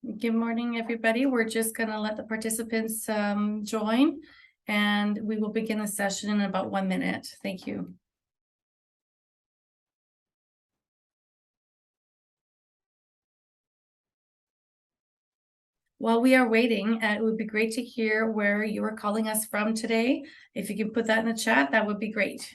Good morning, everybody. We're just going to let the participants join, and we will begin the session in about 1 minute. Thank you. While we are waiting, it would be great to hear where you are calling us from today. If you can put that in the chat, that would be great.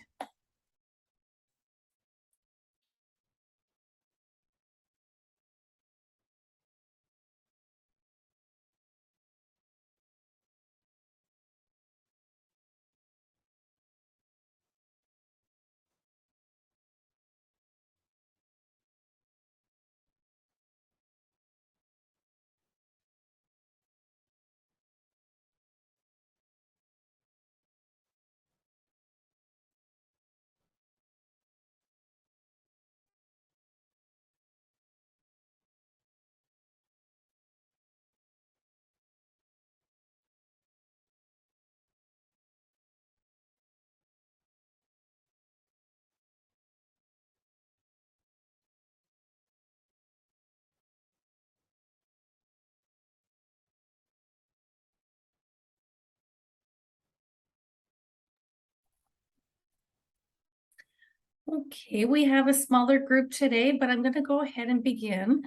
Okay, we have a smaller group today, but I'm going to go ahead and begin.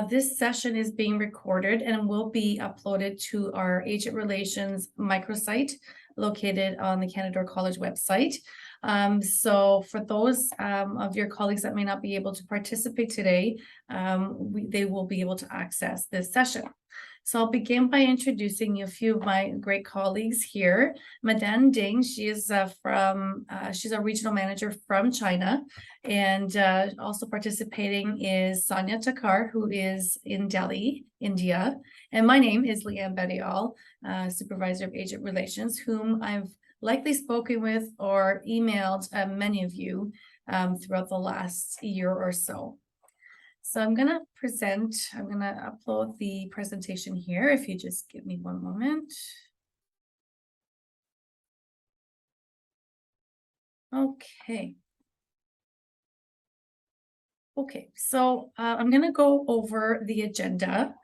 This session is being recorded and will be uploaded to our Agent Relations microsite located on the Canadore College website. So for those of your colleagues that may not be able to participate today, they will be able to access this session. So I'll begin by introducing you a few of my great colleagues here. Madan Ding, she's a regional manager from China, and also participating is Sonia Takar, who is in Delhi, India. And my name is Leanne Behavioural, Supervisor of Agent Relations, whom I've likely spoken with or emailed many of you throughout the last year or so. So I'm going to upload the presentation here. If you just give me one moment. Okay. Okay, so I'm going to go over the agenda,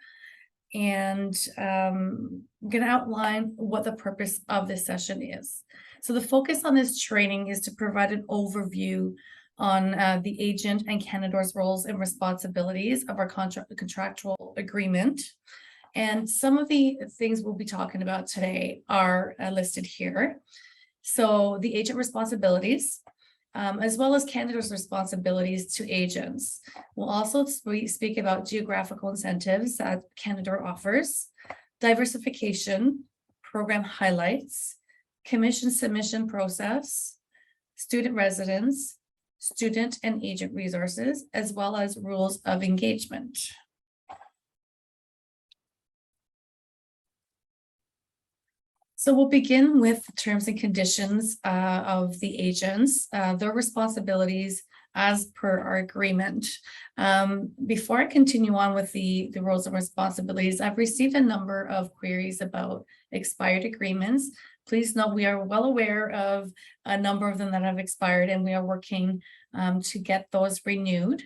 and I'm going to outline what the purpose of this session is. So the focus on this training is to provide an overview on the agent and Canadore's roles and responsibilities of our contractual agreement. And some of the things we'll be talking about today are listed here. So the agent responsibilities, as well as Canadore's responsibilities to agents. We'll also speak about geographical incentives that Canadore offers, diversification, program highlights, commission submission process, student residence, student and agent resources, as well as rules of engagement. So we'll begin with the terms and conditions of the agents, their responsibilities as per our agreement. Before I continue on with the roles and responsibilities, I've received a number of queries about expired agreements. Please note we are well aware of a number of them that have expired, and we are working to get those renewed.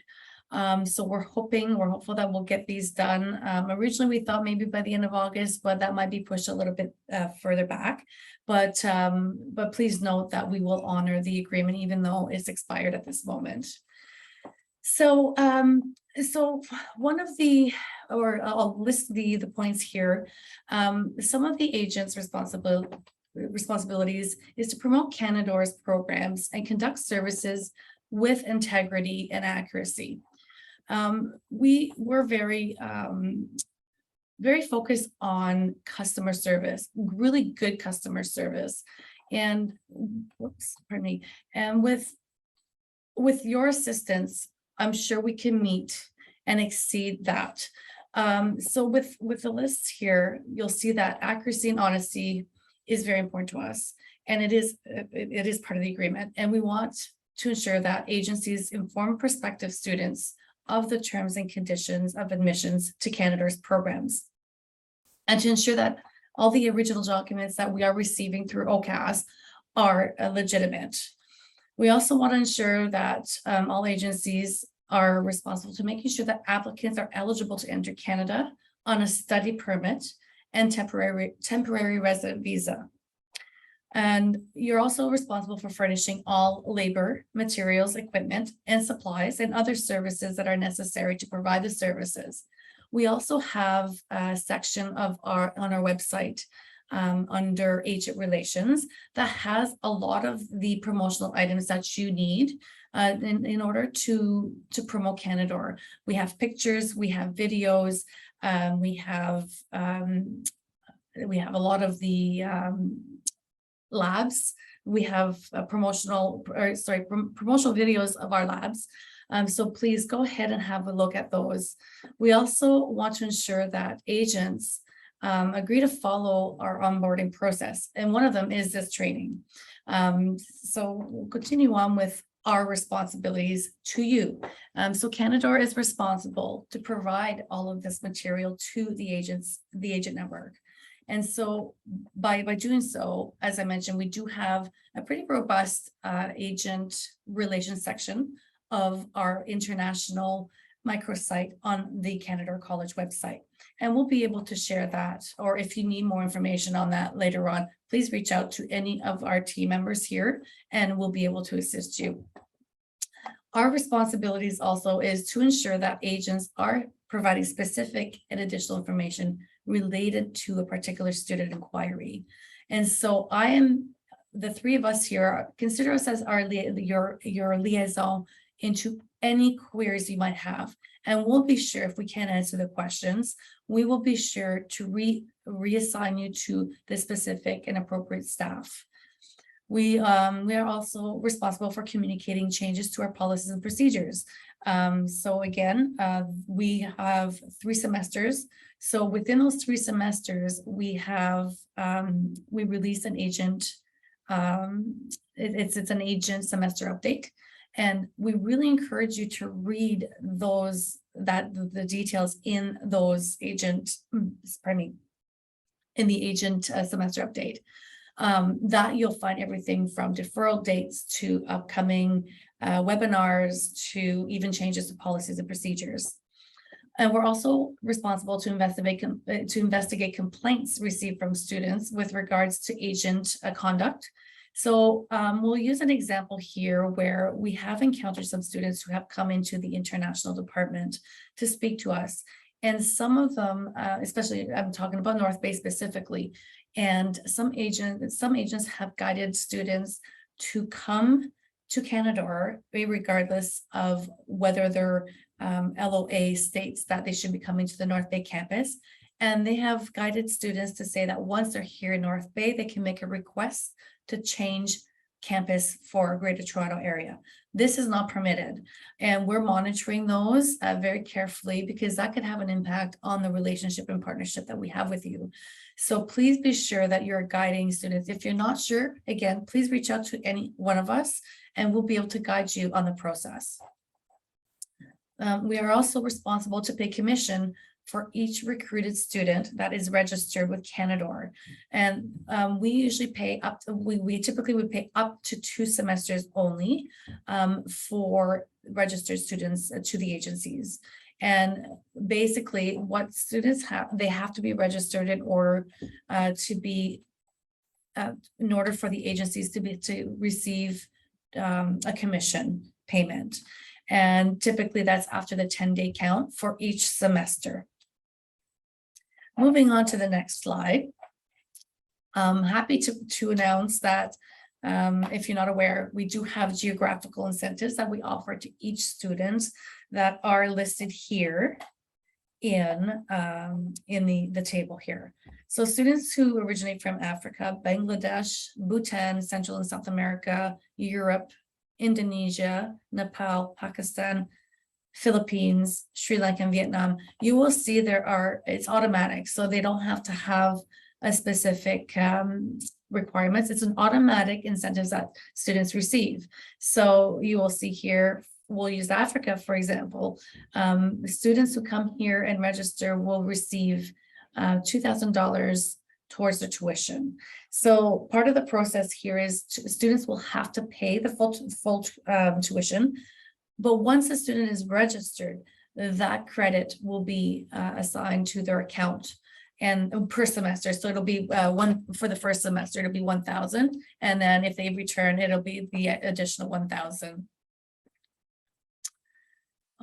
So we're hopeful that we'll get these done. Originally, we thought maybe by the end of August, but that might be pushed a little bit further back. But please note that we will honor the agreement, even though it's expired at this moment. So, one of the, or I'll list the points here. Some of the agents' responsibilities is to promote Canadore's programs and conduct services with integrity and accuracy. We're very focused on customer service, really good customer service, and and with your assistance, I'm sure we can meet and exceed that. So with the lists here, you'll see that accuracy and honesty is very important to us, and it is part of the agreement, and we want to ensure that agencies inform prospective students of the terms and conditions of admissions to Canadore's programs, and to ensure that all the original documents that we are receiving through OCAS are legitimate. We also want to ensure that all agencies are responsible to making sure that applicants are eligible to enter Canada on a study permit and temporary resident visa. And you're also responsible for furnishing all labor, materials, equipment, and supplies and other services that are necessary to provide the services. We also have a section on our website under agent relations that has a lot of the promotional items that you need in order to promote Canadore. We have pictures, we have videos, we have a lot of the labs. We have promotional videos of our labs. So please go ahead and have a look at those. We also want to ensure that agents agree to follow our onboarding process. And one of them is this training. So we'll continue on with our responsibilities to you. So Canadore is responsible to provide all of this material to the agent network. And so by doing so, as I mentioned, we do have a pretty robust agent relations section of our international microsite on the Canadore College website. And we'll be able to share that, or if you need more information on that later on, please reach out to any of our team members here and we'll be able to assist you. Our responsibilities also is to ensure that agents are providing specific and additional information related to a particular student inquiry. And so the three of us here, consider us as your liaison into any queries you might have. And we'll be sure, if we can't answer the questions, we will be sure to reassign you to the specific and appropriate staff. We are also responsible for communicating changes to our policies and procedures. So again, we have 3 semesters. So within those 3 semesters, we have we release an agent. It's an agent semester update, and we really encourage you to read the details in those agent. In the agent semester update. That you'll find everything from deferral dates to upcoming webinars to even changes to policies and procedures. And we're also responsible to investigate complaints received from students with regards to agent conduct. So we'll use an example here where we have encountered some students who have come into the international department to speak to us. And some of them, especially I'm talking about North Bay specifically, and some agents have guided students to come to Canadore, regardless of whether their LOA states that they should be coming to the North Bay campus. And they have guided students to say that once they're here in North Bay, they can make a request to change campus for Greater Toronto area. This is not permitted. And we're monitoring those very carefully because that could have an impact on the relationship and partnership that we have with you. So please be sure that you're guiding students. If you're not sure, again, please reach out to any one of us and we'll be able to guide you on the process. We are also responsible to pay commission for each recruited student that is registered with Canadore. And we usually pay up to, we typically would pay up to 2 semesters only for registered students to the agencies. And basically what students have, they have to be registered in order in order for the agencies to receive a commission payment. And typically that's after the 10-day count for each semester. Moving on to the next slide. I'm happy to announce that if you're not aware, we do have geographical incentives that we offer to each student that are listed here in the table here. So students who originate from Africa, Bangladesh, Bhutan, Central and South America, Europe, Indonesia, Nepal, Pakistan, Philippines, Sri Lanka, and Vietnam, you will see it's automatic. So they don't have to have a specific requirements. It's an automatic incentives that students receive. So you will see here, we'll use Africa, for example. The students who come here and register will receive $2,000 towards their tuition. So part of the process here is students will have to pay the full tuition. But once a student is registered, that credit will be assigned to their account and per semester. So it'll be one for the first semester, it'll be 1,000. And then if they return, it'll be the additional 1,000.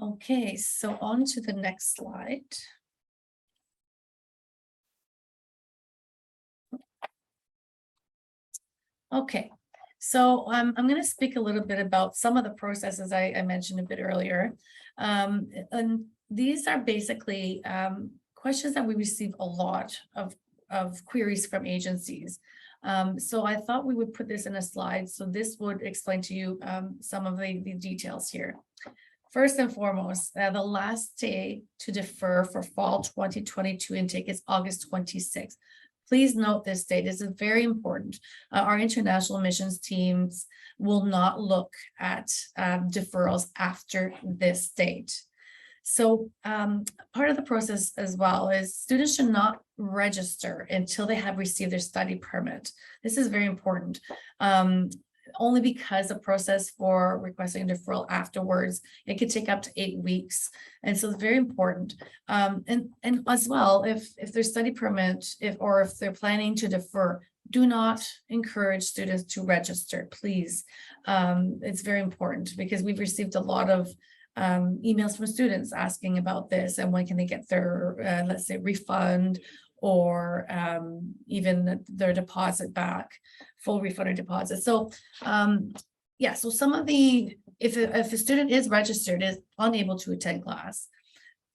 Okay, so on to the next slide. Okay, so I'm going to speak a little bit about some of the processes I mentioned a bit earlier. And these are basically questions that we receive a lot of queries from agencies. So I thought we would put this in a slide. So this would explain to you some of the details here. First and foremost, the last day to defer for fall 2022 intake is August 26th. Please note this date. This is very important. Our international missions teams will not look at deferrals after this date. So part of the process as well is students should not register until they have received their study permit. This is very important. Only because the process for requesting deferral afterwards, it could take up to 8 weeks. And so it's very important. And as well, if their study permit, if they're planning to defer, do not encourage students to register, please. It's very important because we've received a lot of emails from students asking about this and when can they get their, let's say, refund or even their deposit back, full refund or deposit. So yeah, so some of the, if a student is registered, is unable to attend class,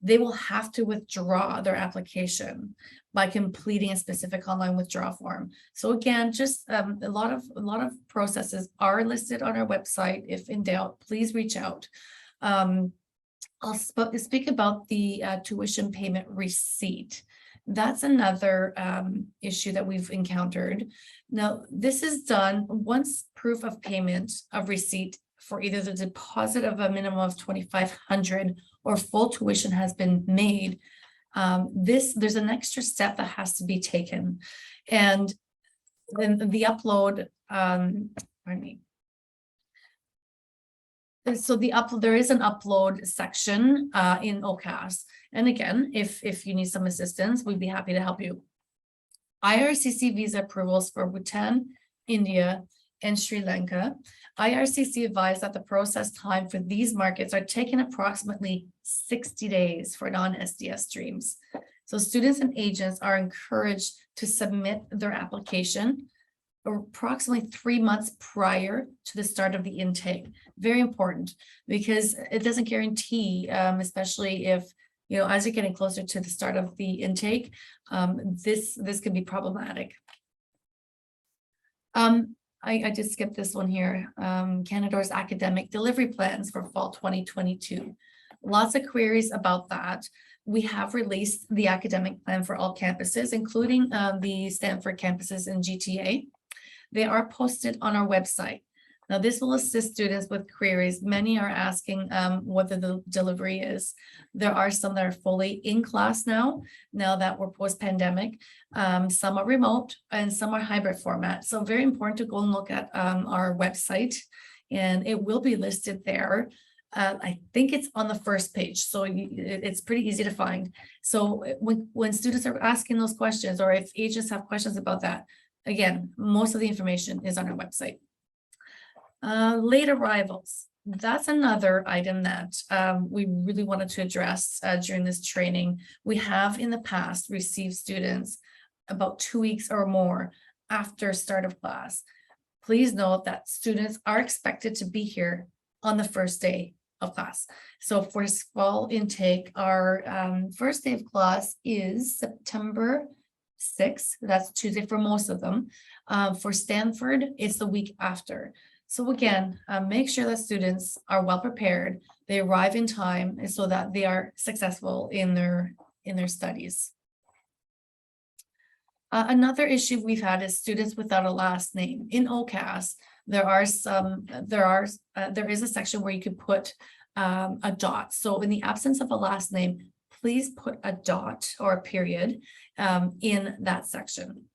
they will have to withdraw their application by completing a specific online withdrawal form. So again, just a lot of processes are listed on our website. If in doubt, please reach out. I'll speak about the tuition payment receipt. That's another issue that we've encountered. Now, this is done once proof of payment of receipt for either the deposit of a minimum of $2,500 or full tuition has been made. There's an extra step that has to be taken, and then the upload. Pardon me. So there is an upload section in OCAS. And again, if you need some assistance, we'd be happy to help you. IRCC visa approvals for Bhutan, India, and Sri Lanka. IRCC advised that the process time for these markets are taking approximately 60 days for non-SDS streams. So students and agents are encouraged to submit their application approximately 3 months prior to the start of the intake. Very important because it doesn't guarantee, especially if, you know, as you're getting closer to the start of the intake, this could be problematic. I did skip this one here. Canadore's academic delivery plans for fall 2022. Lots of queries about that. We have released the academic plan for all campuses, including the Stanford campuses in GTA. They are posted on our website. Now, this will assist students with queries. Many are asking what the delivery is. There are some that are fully in class now that we're post-pandemic. Some are remote and some are hybrid format. So very important to go and look at our website, and it will be listed there. I think it's on the first page, so it's pretty easy to find. So when students are asking those questions, or if agents have questions about that, again, most of the information is on our website. Late arrivals. That's another item that we really wanted to address during this training. We have in the past received students about 2 weeks or more after start of class. Please note that students are expected to be here on the first day of class. So for fall intake, our first day of class is September 6th. That's Tuesday for most of them. For Stanford, it's the week after. So again, make sure that students are well prepared, they arrive in time so that they are successful in their studies. Another issue we've had is students without a last name. In OCAS, there is a section where you could put a dot. So in the absence of a last name, please put a dot or a period in that section.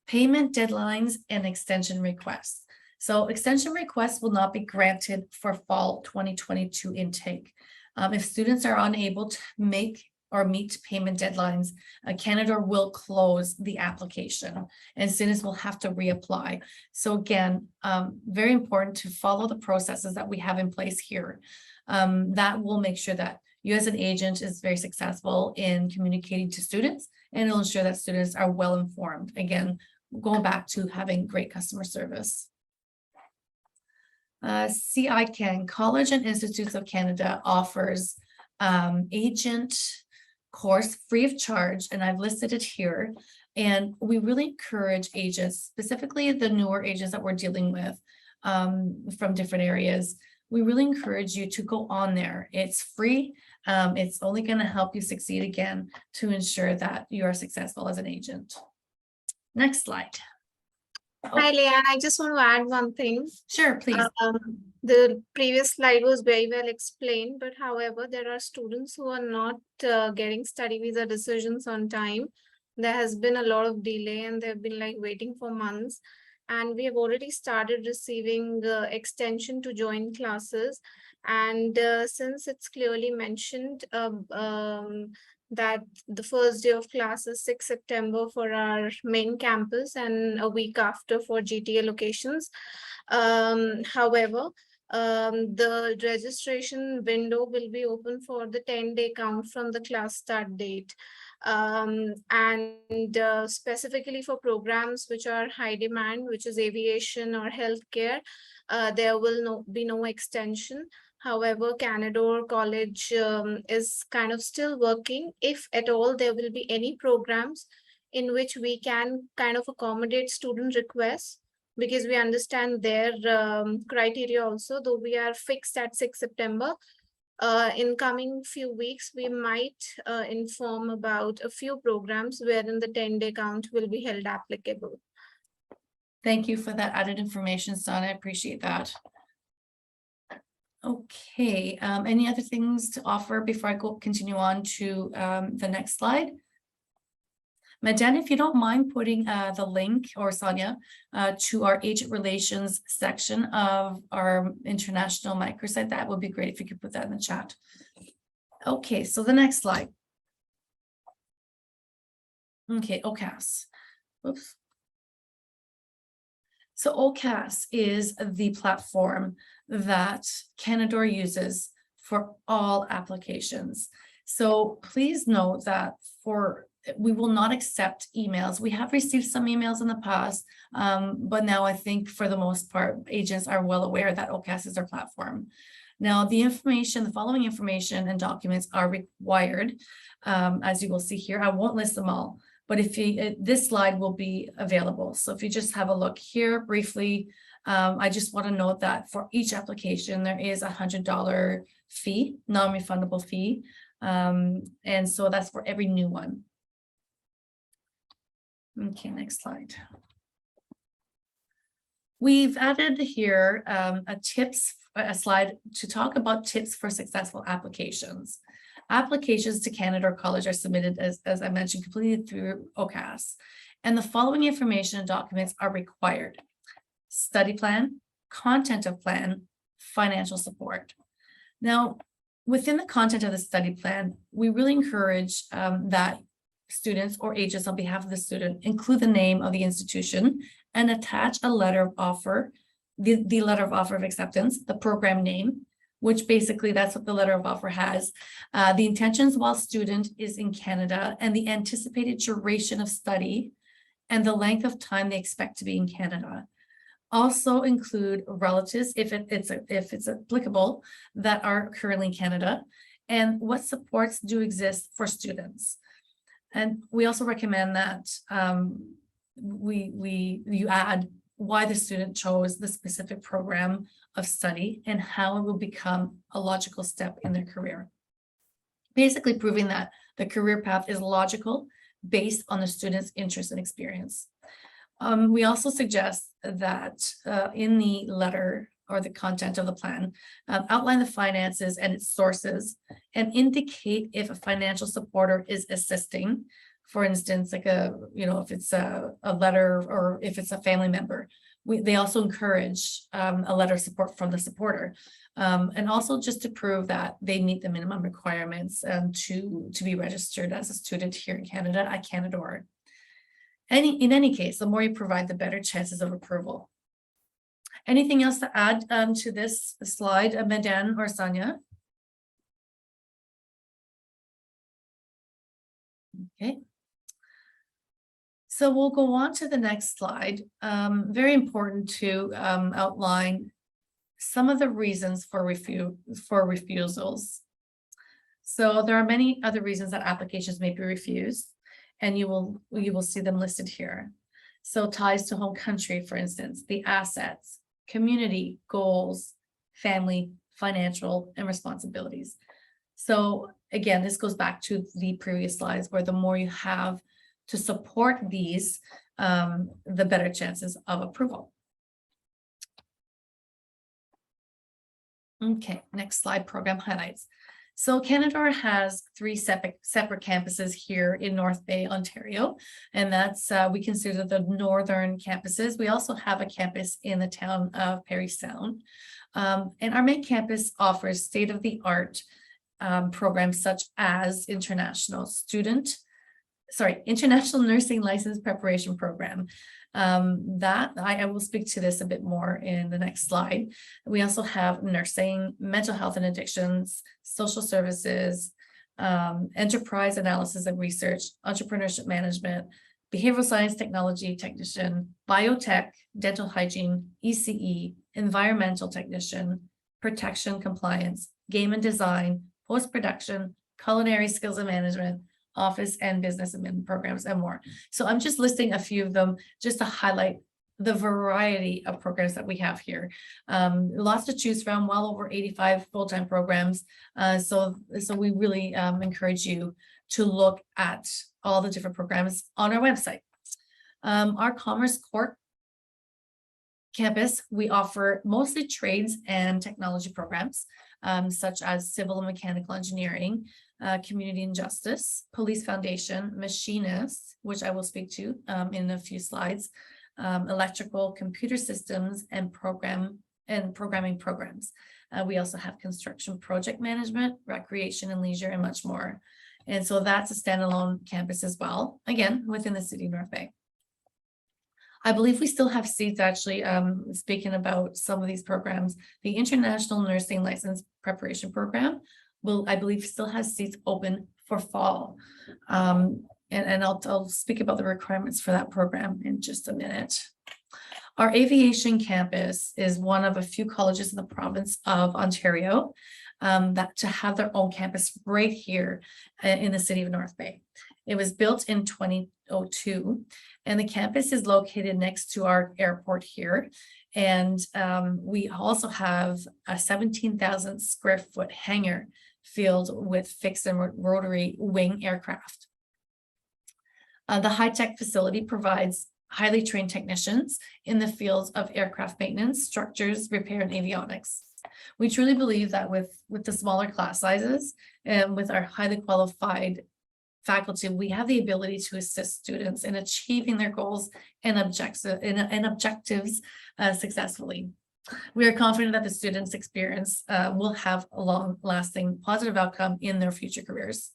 Payment deadlines and extension requests. So extension requests will not be granted for fall 2022 intake. If students are unable to make or meet payment deadlines, Canadore will close the application and students will have to reapply. So again, very important to follow the processes that we have in place here. That will make sure that you as an agent is very successful in communicating to students, and it'll ensure that students are well informed. Again, going back to having great customer service. CICAN, College and Institutes of Canada, offers agent course free of charge, and I've listed it here. And we really encourage agents, specifically the newer agents that we're dealing with from different areas. We really encourage you to go on there. It's free. It's only going to help you succeed again to ensure that you are successful as an agent. Next slide. Hi, Leanne. I just want to add one thing. Sure, please. The previous slide was very well explained, but however, there are students who are not getting study visa decisions on time. There has been a lot of delay and they've been like waiting for months. And we have already started receiving extension to join classes. And since it's clearly mentioned that the first day of class is 6 September for our main campus and a week after for GTA locations. However, the registration window will be open for the 10-day count from the class start date. Specifically for programs which are high demand, which is aviation or healthcare, there will be no extension. However, Canadore College is kind of still working. If at all there will be any programs in which we can kind of accommodate student requests, because we understand their criteria also, though we are fixed at 6 September. In coming few weeks, we might inform about a few programs wherein the 10-day count will be held applicable. Thank you for that added information, Sana. I appreciate that. Okay, any other things to offer before I continue on to the next slide? Madan, if you don't mind putting the link, or Sonia, to our agent relations section of our international microsite, that would be great if you could put that in the chat. Okay, so the next slide. Okay, OCAS. Oops. So OCAS is the platform that Canadore uses for all applications. So please note that we will not accept emails. We have received some emails in the past, but now I think for the most part, agents are well aware that OCAS is our platform. Now, the following information and documents are required, as you will see here. I won't list them all, but this slide will be available. So if you just have a look here briefly, I just want to note that for each application, there is $100 fee, non-refundable fee. And so that's for every new one. Okay, next slide. We've added here a slide to talk about tips for successful applications. Applications to Canadore College are submitted, as I mentioned, completely through OCAS. And the following information and documents are required: study plan, content of plan, financial support. Now, within the content of the study plan, we really encourage that students or agents on behalf of the student include the name of the institution and attach a letter of offer, the letter of offer of acceptance, the program name, which basically that's what the letter of offer has, the intentions while student is in Canada, and the anticipated duration of study and the length of time they expect to be in Canada. Also include relatives, if it's applicable, that are currently in Canada, and what supports do exist for students. And we also recommend that you add why the student chose the specific program of study and how it will become a logical step in their career. Basically proving that the career path is logical based on the student's interest and experience. We also suggest that in the letter or the content of the plan, outline the finances and its sources and indicate if a financial supporter is assisting. For instance, like if it's a letter or if it's a family member, they also encourage a letter of support from the supporter. And also just to prove that they meet the minimum requirements to be registered as a student here in Canada at Canadore. In any case, the more you provide, the better chances of approval. Anything else to add to this slide, Madan or Sonia? Okay. So we'll go on to the next slide. Very important to outline some of the reasons for refusals. So there are many other reasons that applications may be refused, and you will see them listed here. So ties to home country, for instance, the assets, community, goals, family, financial, and responsibilities. So again, this goes back to the previous slides where the more you have to support these, the better chances of approval. Okay, next slide, program highlights. So Canadore has 3 separate campuses here in North Bay, Ontario, and that's, we consider the northern campuses. We also have a campus in the town of Parry Sound. And our main campus offers state-of-the-art programs such as International Nursing License Preparation Program. That I will speak to this a bit more in the next slide. We also have nursing, mental health and addictions, social services, enterprise analysis and research, entrepreneurship management, behavioral science technology technician, biotech, dental hygiene, ECE, environmental technician, protection compliance, game and design, post-production, culinary skills and management, office and business admin programs, and more. So I'm just listing a few of them just to highlight the variety of programs that we have here. Lots to choose from, well over 85 full-time programs. So we really encourage you to look at all the different programs on our website. Our Commerce Court campus, we offer mostly trades and technology programs, such as civil and mechanical engineering, community and justice, police foundation, Machinist, which I will speak to in a few slides, electrical, computer systems, and programming programs. We also have construction project management, recreation and leisure, and much more. And so that's a standalone campus as well, again, within the city of North Bay. I believe we still have seats, actually, speaking about some of these programs. The International Nursing License Preparation Program I believe still has seats open for fall. And I'll speak about the requirements for that program in just a minute. Our Aviation campus is one of a few colleges in the province of Ontario that to have their own campus right here in the city of North Bay. It was built in 2002, and the campus is located next to our airport here. And we also have a 17,000 square foot hangar field with fixed and rotary wing aircraft. The high-tech facility provides highly trained technicians in the fields of aircraft maintenance, structures, repair, and avionics. We truly believe that with the smaller class sizes and with our highly qualified faculty, we have the ability to assist students in achieving their goals and objectives successfully. We are confident that the students' experience will have a long-lasting positive outcome in their future careers.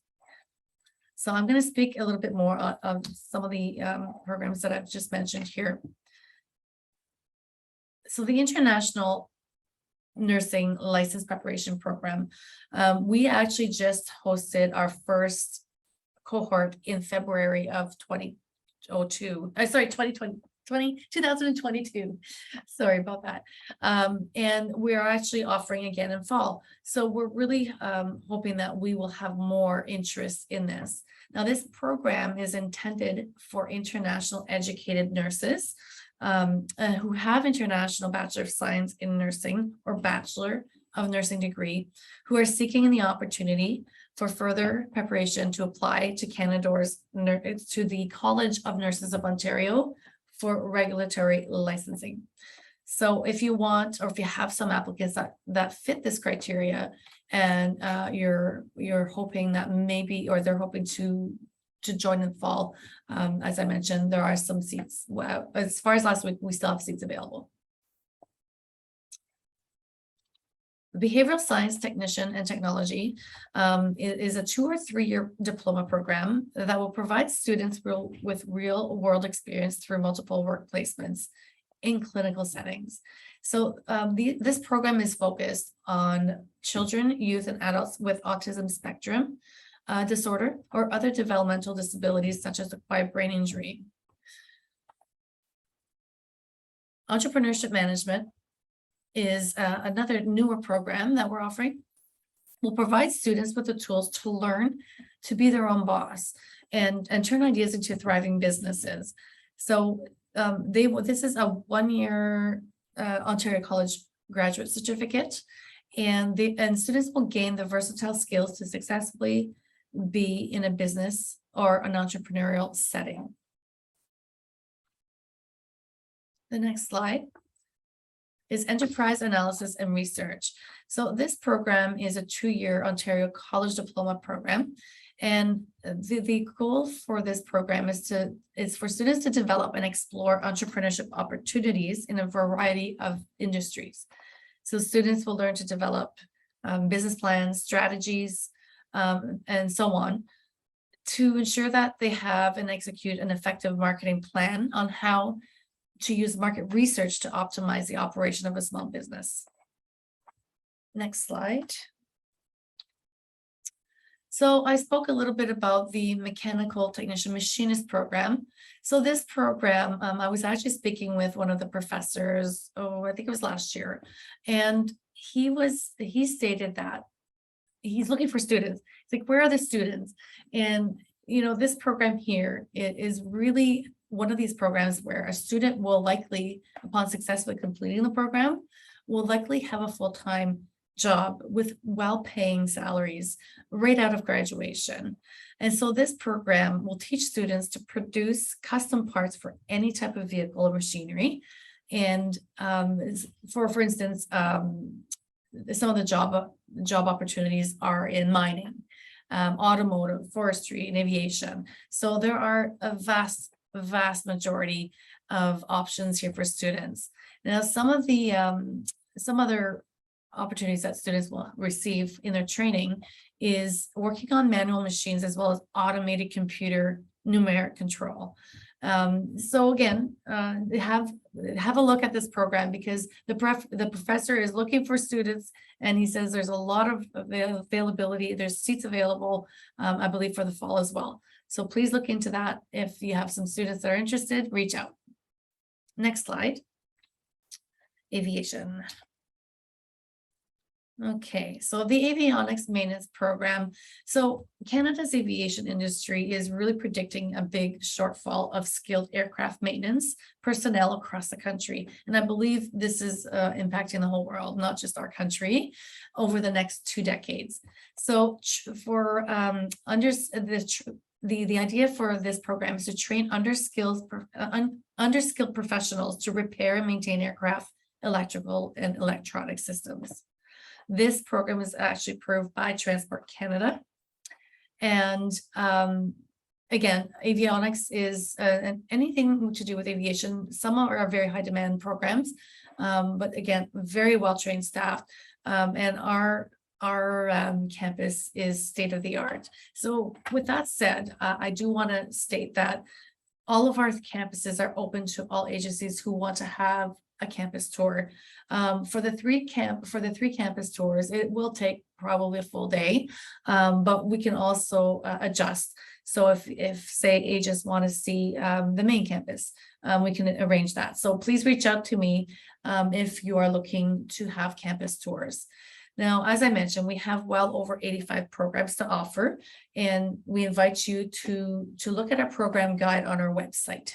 So I'm going to speak a little bit more on some of the programs that I've just mentioned here. So the International Nursing License Preparation Program, we actually just hosted our first cohort in February of 2022. Sorry about that. And we're actually offering again in fall. So we're really hoping that we will have more interest in this. Now, this program is intended for international educated nurses who have international Bachelor of Science in Nursing or Bachelor of Nursing degree, who are seeking the opportunity for further preparation to apply to Canadore's, to the College of Nurses of Ontario for regulatory licensing. So if you want, or if you have some applicants that fit this criteria, and you're hoping that maybe, or they're hoping to join in the fall. As I mentioned, there are some seats. Well, as far as last week, we still have seats available. Behavioral Science Technician and Technology is a 2 or 3 year diploma program that will provide students with real world experience through multiple work placements in clinical settings. So this program is focused on children, youth, and adults with autism spectrum disorder or other developmental disabilities such as acquired brain injury. Entrepreneurship Management is another newer program that we're offering. We'll provide students with the tools to learn to be their own boss and turn ideas into thriving businesses. So this is a 1 year Ontario College graduate certificate, and students will gain the versatile skills to successfully be in a business or an entrepreneurial setting. The next slide is Enterprise Analysis and Research. So this program is a 2 year Ontario College Diploma program. And the goal for this program is for students to develop and explore entrepreneurship opportunities in a variety of industries. So students will learn to develop business plans, strategies, and so on, to ensure that they have and execute an effective marketing plan on how to use market research to optimize the operation of a small business. Next slide. So I spoke a little bit about the Mechanical Technician Machinist program. So this program, I was actually speaking with one of the professors, I think it was last year, and he stated that he's looking for students. It's like, where are the students? And this program here, it is really one of these programs where a student will likely, upon successfully completing the program, will likely have a full-time job with well-paying salaries right out of graduation. And so this program will teach students to produce custom parts for any type of vehicle or machinery. And for instance, some of the job opportunities are in mining, automotive, forestry, and aviation. So there are a vast majority of options here for students. Now, some other opportunities that students will receive in their training is working on manual machines as well as automated computer numeric control. So again, have a look at this program, because the professor is looking for students, and he says there's a lot of availability. There's seats available, I believe, for the fall as well. So please look into that. If you have some students that are interested, reach out. Next slide. Aviation. Okay, so the Avionics maintenance program. So Canada's aviation industry is really predicting a big shortfall of skilled aircraft maintenance personnel across the country. And I believe this is impacting the whole world, not just our country, over the next 2 decades. So for the idea for this program is to train underskilled professionals to repair and maintain aircraft, electrical and electronic systems. This program is actually approved by Transport Canada. And again, avionics is anything to do with aviation. Some are very high demand programs, but again, very well-trained staff. And our campus is state-of-the-art. So with that said, I do want to state that all of our campuses are open to all agencies who want to have a campus tour. For the three campus tours, it will take probably a full day, but we can also adjust. So if say agents want to see the main campus, we can arrange that. So please reach out to me if you are looking to have campus tours. Now, as I mentioned, we have well over 85 programs to offer, and we invite you to look at our program guide on our website.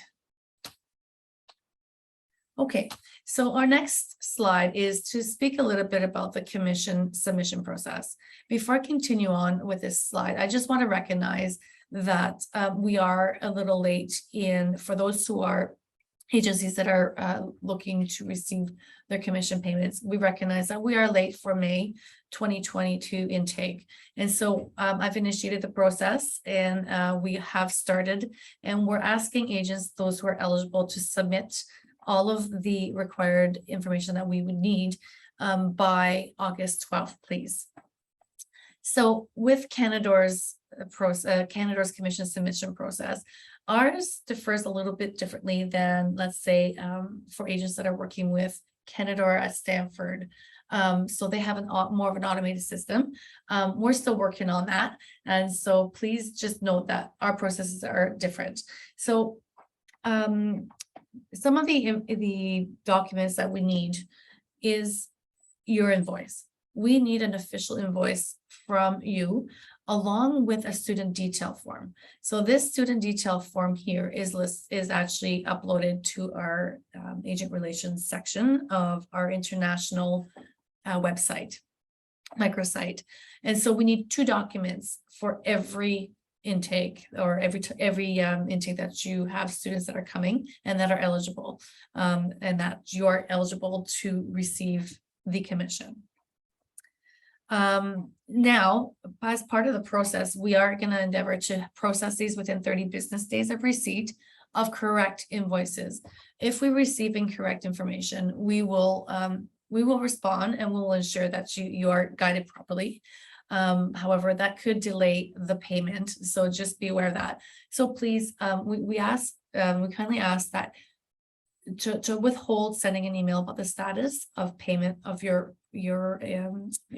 Okay, so our next slide is to speak a little bit about the commission submission process. Before I continue on with this slide, I just want to recognize that we are a little late for those who are agencies that are looking to receive their commission payments. We recognize that we are late for May 2022 intake. And so I've initiated the process, and we have started, and we're asking agents, those who are eligible, to submit all of the required information that we would need by August 12th, please. So with Canadore's Canadore's commission submission process, ours differs a little bit differently than, let's say, for agents that are working with Canadore at Stanford. So they have more of an automated system. We're still working on that. And so please just note that our processes are different. So some of the documents that we need is your invoice. We need an official invoice from you, along with a student detail form. So this student detail form here is actually uploaded to our agent relations section of our international website, microsite. And so we need 2 documents for every intake, or every intake that you have students that are coming and that are eligible, and that you are eligible to receive the commission. Now, as part of the process, we are going to endeavor to process these within 30 business days of receipt of correct invoices. If we receive incorrect information, we will respond, and we'll ensure that you are guided properly. However, that could delay the payment, so just be aware of that. So please, we kindly ask that to withhold sending an email about the status of payment of your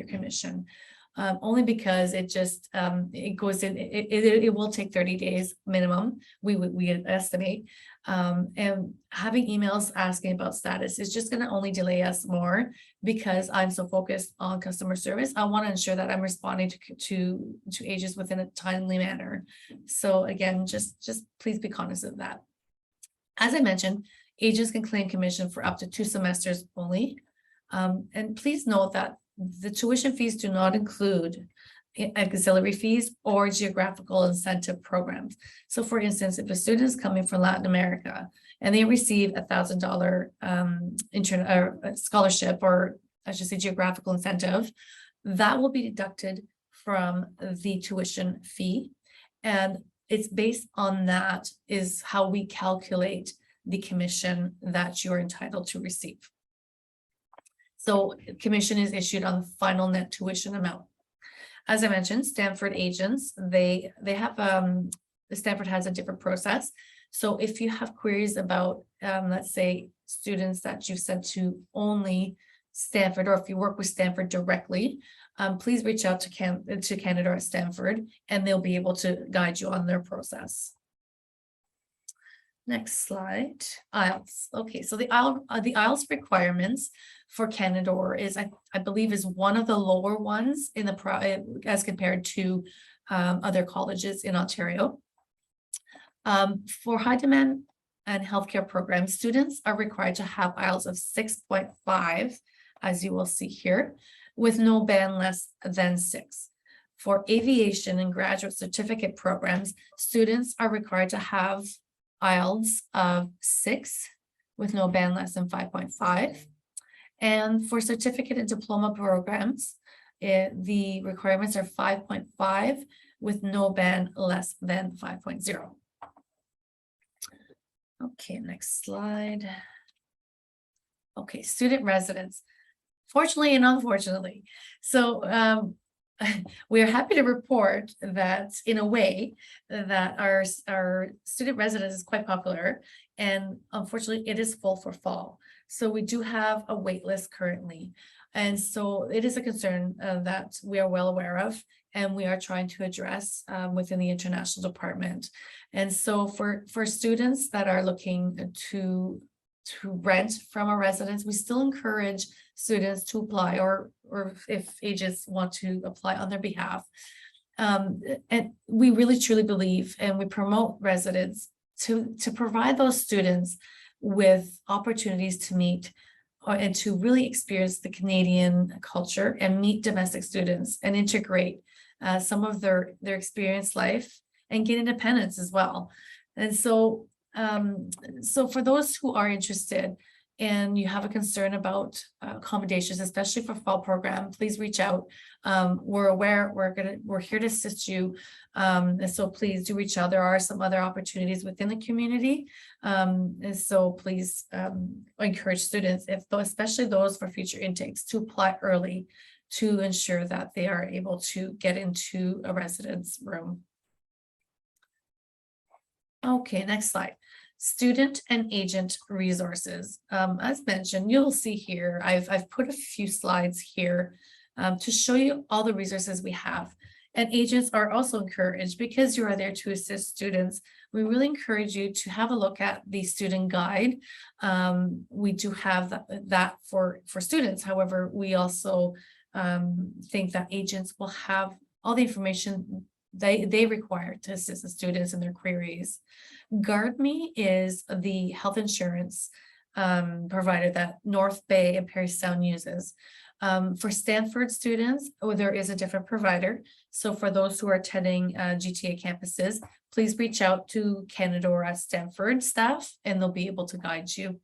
commission, only because it just it goes in, it will take 30 days minimum, we estimate, and having emails asking about status is just going to only delay us more, because I'm so focused on customer service. I want to ensure that I'm responding to agents within a timely manner. So again, just please be cognizant of that. As I mentioned, agents can claim commission for up to 2 semesters only. And please note that the tuition fees do not include auxiliary fees or geographical incentive programs. So for instance, if a student is coming from Latin America and they receive $1,000 scholarship, or I should say geographical incentive, that will be deducted from the tuition fee. And it's based on that is how we calculate the commission that you're entitled to receive. So commission is issued on the final net tuition amount. As I mentioned, Stanford agents, they have Stanford has a different process. So if you have queries about, let's say, students that you've sent to only Stanford, or if you work with Stanford directly, please reach out to Canadore at Stanford, and they'll be able to guide you on their process. Next slide, IELTS. Okay, so the IELTS requirements for Canadore is, I believe, is one of the lower ones in the as compared to other colleges in Ontario. For high demand and healthcare programs, students are required to have IELTS of 6.5, as you will see here, with no band less than 6. For aviation and graduate certificate programs, students are required to have IELTS of 6 with no band less than 5.5. And for certificate and diploma programs, the requirements are 5.5 with no band less than 5.0. Okay, next slide. Okay, student residence. Fortunately and unfortunately. So we are happy to report that, in a way, that our student residence is quite popular, and unfortunately it is full for fall. So we do have a wait list currently. And so it is a concern that we are well aware of, and we are trying to address within the international department. And so for students that are looking to rent from a residence, we still encourage students to apply, or if agents want to apply on their behalf. And we really truly believe, and we promote residents to provide those students with opportunities to meet and to really experience the Canadian culture and meet domestic students and integrate some of their experienced life and get independence as well. And so So for those who are interested and you have a concern about accommodations, especially for fall program, please reach out. We're aware, we're here to assist you. And so please do reach out. There are some other opportunities within the community. And so please encourage students, especially those for future intakes, to apply early to ensure that they are able to get into a residence room. Okay, next slide. Student and agent resources. As mentioned, you'll see here, I've put a few slides here to show you all the resources we have. And agents are also encouraged, because you are there to assist students. We really encourage you to have a look at the student guide. We do have that for students. However, we also think that agents will have all the information they require to assist the students in their queries. GuardMe is the health insurance provider that North Bay and Parry Sound uses. For Stanford students, there is a different provider. So for those who are attending GTA campuses, please reach out to Canadore at Stanford staff, and they'll be able to guide you.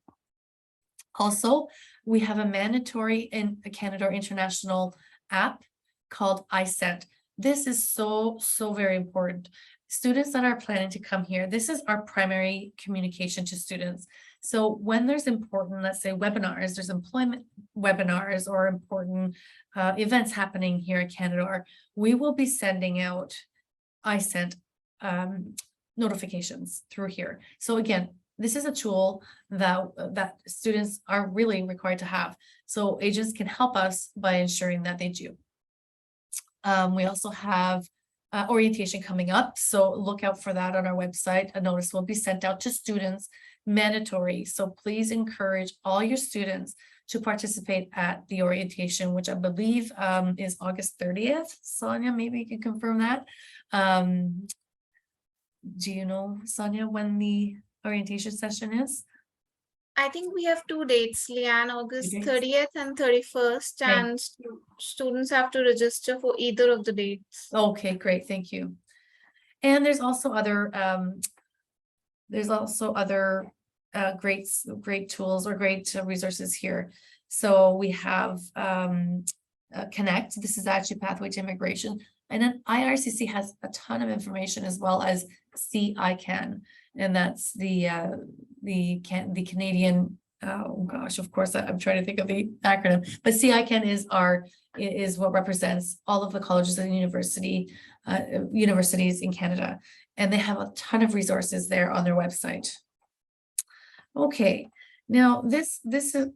Also, we have a mandatory Canadore International app called iSent. This is so very important. Students that are planning to come here, this is our primary communication to students. So when there's important, let's say webinars, there's employment webinars or important events happening here at Canadore, we will be sending out iSent notifications through here. So again, this is a tool that students are really required to have. So agents can help us by ensuring that they do. We also have orientation coming up, so look out for that on our website. A notice will be sent out to students, mandatory. So please encourage all your students to participate at the orientation, which I believe is August 30th. Sonia, maybe you can confirm that. Do you know, Sonia, when the orientation session is? I think we have 2 dates, Leanne, August dates? 30th and 31st, Okay. and students have to register for either of the dates. Okay, great, thank you. And there's also other great tools or great resources here. So we have Connect. This is actually Pathway to Immigration, and then IRCC has a ton of information, as well as CICAN, and that's the Canadian. Oh gosh, of course, I'm trying to think of the acronym, but CICAN is what represents all of the colleges and universities in Canada, and they have a ton of resources there on their website. Okay, now this is,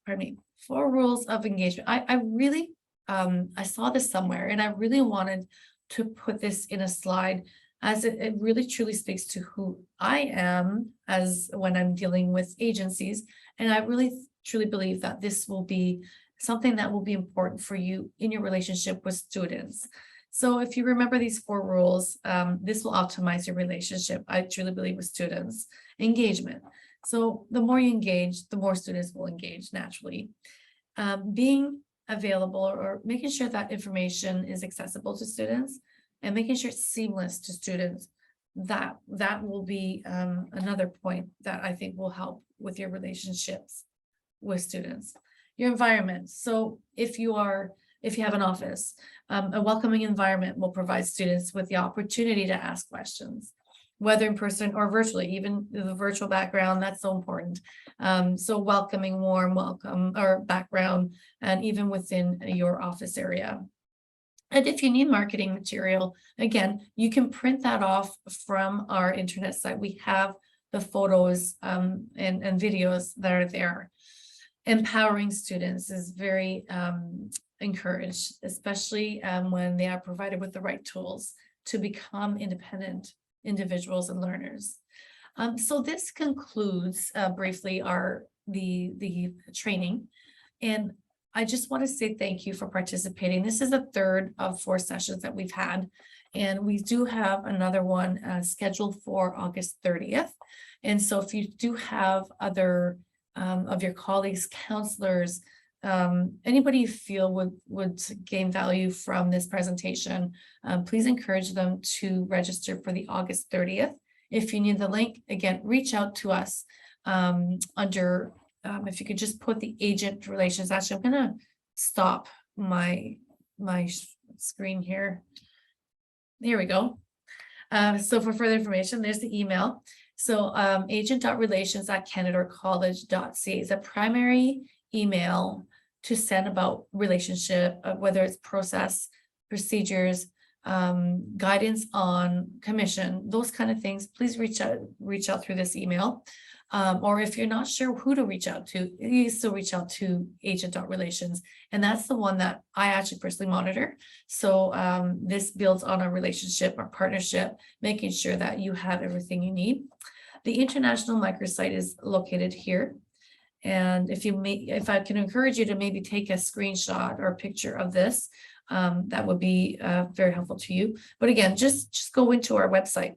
pardon me, 4 rules of engagement. I really I saw this somewhere, and I really wanted to put this in a slide, as it really truly speaks to who I am as when I'm dealing with agencies. And I really truly believe that this will be something that will be important for you in your relationship with students. So if you remember these 4 rules, this will optimize your relationship, I truly believe, with students. Engagement. So the more you engage, the more students will engage naturally. Being available, or making sure that information is accessible to students, and making sure it's seamless to students, that will be another point that I think will help with your relationships with students. Your environment. So if you have an office, a welcoming environment will provide students with the opportunity to ask questions, whether in person or virtually. Even the virtual background, that's so important. So welcoming, warm welcome or background, and even within your office area. And if you need marketing material, again, you can print that off from our internet site. We have the photos and videos that are there. Empowering students is very encouraged, especially when they are provided with the right tools to become independent individuals and learners. So this concludes briefly the training, and I just want to say thank you for participating. This is the 3rd of 4 sessions that we've had, and we do have another one scheduled for August 30th. And so if you do have other of your colleagues, counselors, anybody you feel would gain value from this presentation, please encourage them to register for the August 30th If you need the link, again, reach out to us under, if you could just put the agent relations. Actually, I'm gonna stop my screen here. There we go. So for further information, there's the email. So agent.relations@canadorecollege.ca is a primary email to send about relationship, whether it's process, procedures, guidance on commission, those kind of things. Please reach out through this email. Or if you're not sure who to reach out to, you still reach out to agent.relations. And that's the one that I actually personally monitor. So this builds on our relationship, our partnership, making sure that you have everything you need. The international microsite is located here. And if I can encourage you to maybe take a screenshot or a picture of this, that would be very helpful to you. But again, just go into our website.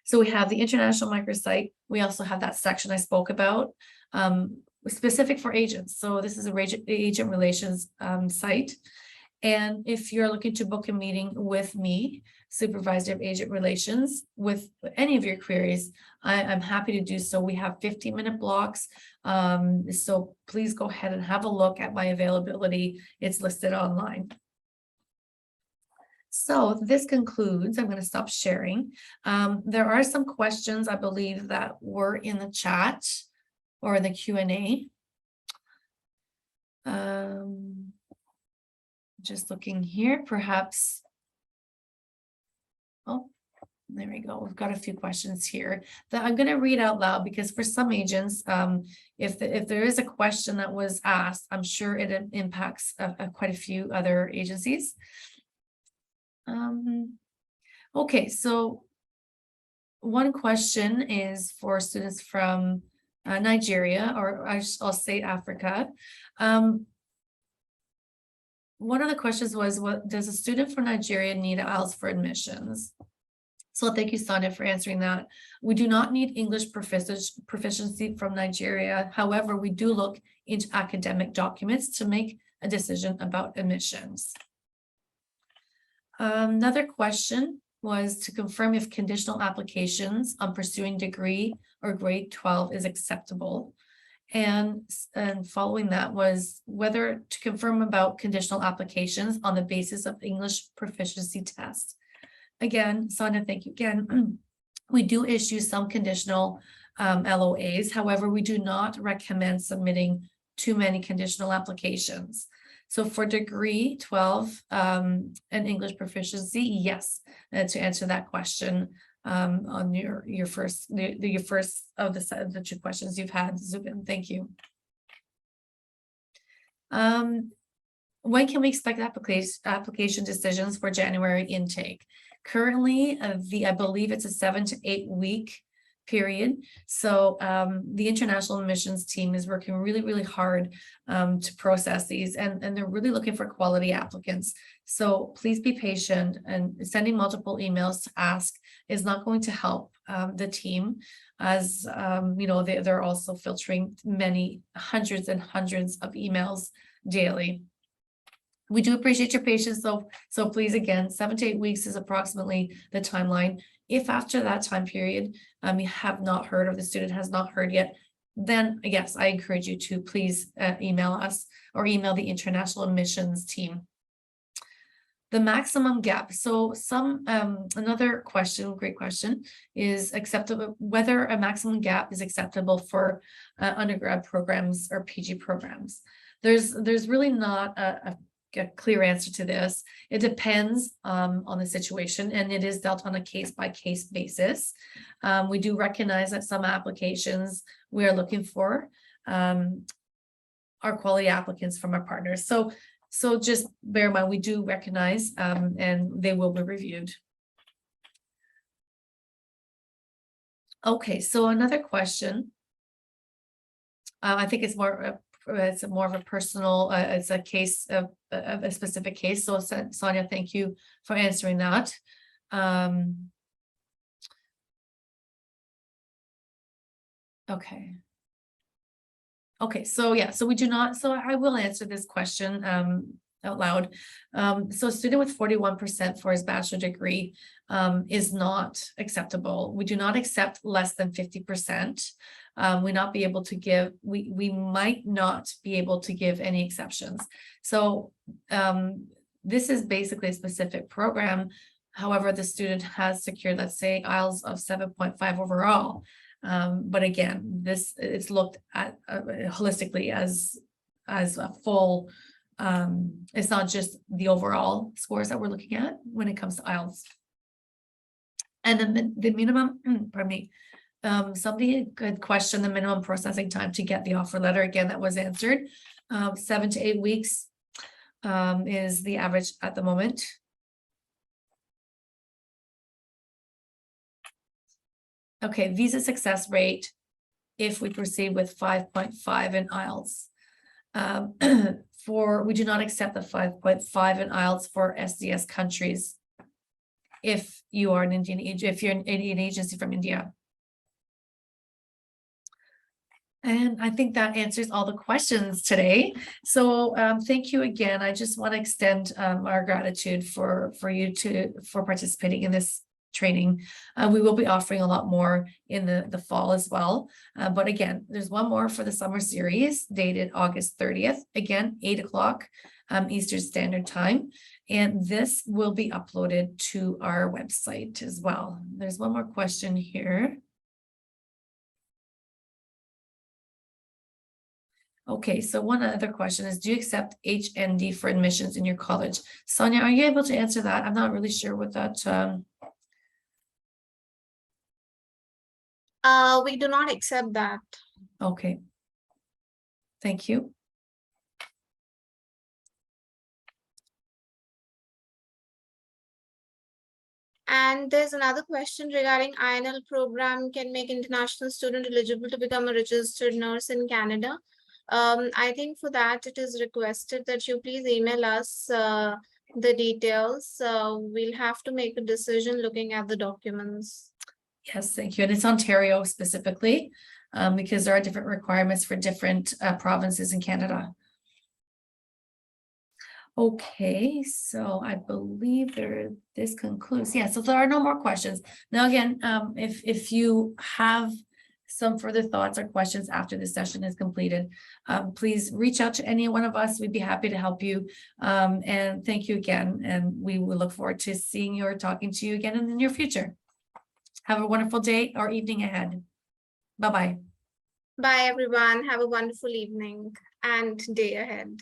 So we have the international microsite. We also have that section I spoke about, specific for agents. So this is a agent relations site. And if you're looking to book a meeting with me, Supervisor of Agent Relations, with any of your queries, I'm happy to do so. We have 15-minute blocks. So please go ahead and have a look at my availability. It's listed online. So this concludes, I'm going to stop sharing. There are some questions, I believe, that were in the chat or the Q&A. Just looking here, perhaps. Oh, there we go. We've got a few questions here that I'm going to read out loud, because for some agents, if there is a question that was asked, I'm sure it impacts quite a few other agencies. Okay, so one question is for students from Nigeria, or I'll say Africa. One of the questions was, what does a student from Nigeria need IELTS for admissions? So thank you, Sonia, for answering that. We do not need English proficiency from Nigeria. However, we do look into academic documents to make a decision about admissions. Another question was to confirm if conditional applications on pursuing degree or grade 12 is acceptable. And following that was whether to confirm about conditional applications on the basis of English proficiency test. Again, Sonia, thank you again. We do issue some conditional LOAs. However, we do not recommend submitting too many conditional applications. So for degree 12 and English proficiency, yes, to answer that question on your first of the two questions you've had, Zubin, thank you. When can we expect application decisions for January intake? Currently, I believe it's a 7 to 8 week period. So the international admissions team is working really, really hard to process these, and they're really looking for quality applicants. So please be patient, and sending multiple emails to ask is not going to help the team, as you know, they're also filtering many hundreds and hundreds of emails daily. We do appreciate your patience, so please, again, 7 to 8 weeks is approximately the timeline. If after that time period you have not heard, or the student has not heard yet, then yes, I encourage you to please email us or email the international admissions team. The maximum gap. So another question, great question, is acceptable, whether a maximum gap is acceptable for undergrad programs or PG programs. There's really not a clear answer to this. It depends on the situation, and it is dealt on a case-by-case basis. We do recognize that some applications we are looking for are quality applicants from our partners. So just bear in mind, we do recognize and they will be reviewed. Okay, so another question. I think it's more of a personal, it's a case of a specific case. So Sonia, thank you for answering that. Okay, so yeah, so we do not, so I will answer this question. out loud. So a student with 41% for his bachelor degree is not acceptable. We do not accept less than 50%. We might not be able to give any exceptions. So this is basically a specific program. However, the student has secured, let's say, IELTS of 7.5 overall. But again, it's looked at holistically as a full, it's not just the overall scores that we're looking at when it comes to IELTS. And then the minimum, pardon me, somebody could question the minimum processing time to get the offer letter. Again, that was answered. 7 to 8 weeks is the average at the moment. Okay, visa success rate if we proceed with 5.5 in IELTS. We do not accept the 5.5 in IELTS for SDS countries if you are if you're an Indian agency from India. And I think that answers all the questions today. So thank you again. I just want to extend our gratitude for participating in this training. We will be offering a lot more in the fall as well. But again, there's one more for the summer series dated August 30th, again, 8 o'clock Eastern Standard Time. And this will be uploaded to our website as well. There's one more question here. Okay, so one other question is, do you accept HND for admissions in your college? Sonia, are you able to answer that? I'm not really sure what that... We do not accept that. Okay. Thank you. And there's another question regarding INL program can make international student eligible to become a registered nurse in Canada. I think for that it is requested that you please email us the details. We'll have to make a decision looking at the documents. Yes, thank you. And it's Ontario specifically, because there are different requirements for different provinces in Canada. Okay, so I believe this concludes. Yeah, so there are no more questions. Now, again, if you have some further thoughts or questions after this session is completed, please reach out to any one of us. We'd be happy to help you. And thank you again. And we will look forward to seeing you or talking to you again in the near future. Have a wonderful day or evening ahead. Bye-bye. Bye, everyone. Have a wonderful evening and day ahead.